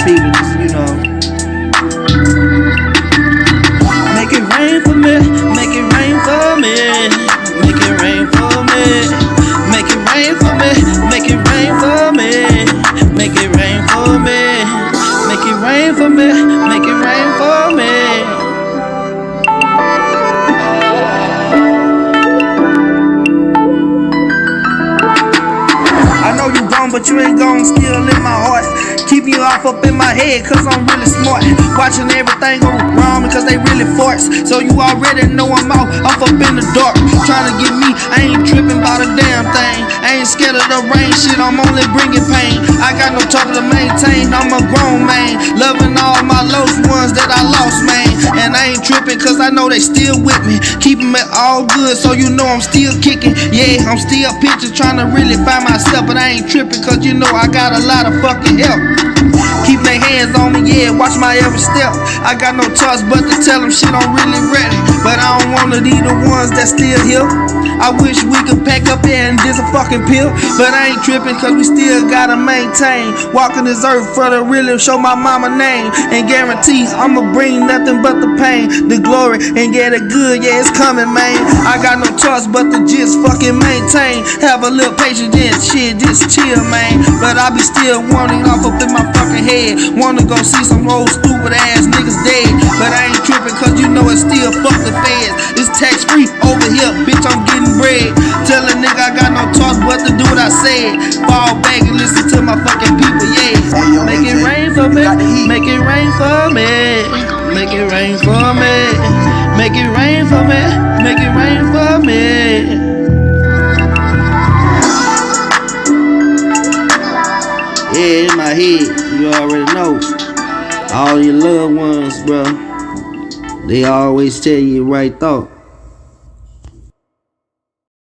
people, just, you know. Make it rain for me, make it rain for me, make it rain for me, make it rain for me, make it rain for me, make it rain for me, make it rain for me, make it rain for me. I know you gone, but you ain't gone, still in my heart. Keep you off up in my head, cause I'm really smart. Watching everything go wrong because they really forced. So you already know I'm out, off up in the dark. Trying to get me, I ain't tripping about a damn thing. I ain't scared of the rain, shit, I'm only bringing pain. I got no trouble to maintain, I'm a grown man. Loving all my lost ones that I lost, man. And I ain't tripping cause I know they still with me. Keeping it all good, so you know I'm still kicking. Yeah, I'm still pitching, trying to really find myself. But I ain't tripping cause you know I got a lot of fucking help. Keep their hands on me, yeah, watch my every step. I got no choice but to tell them shit I'm really ready. But I don't wanna be the ones that still here. I wish we could pack up there and just a fucking pill. But I ain't tripping cause we still gotta maintain. Walking this earth for to really show my mama name. And guarantee I'ma bring nothing but the pain, the glory, and get it good, yeah, it's coming, man. I got no choice but to just fucking maintain. Have a little patience and shit, just chill, man. But I be still wanting off up in my fucking head. Wanna go see some old stupid ass niggas dead. But I ain't tripping cause you know it's still fuck the feds. It's tax free over here, bitch, I'm getting bread. Tell a nigga I got no choice but to do what I said. Fall back and listen to my fucking people, yeah. Make it rain for me, make it rain for me, make it rain for me, make it rain for me, make it rain for me. Yeah, in my head, you already know. All your loved ones, bro, they always tell you the right thought.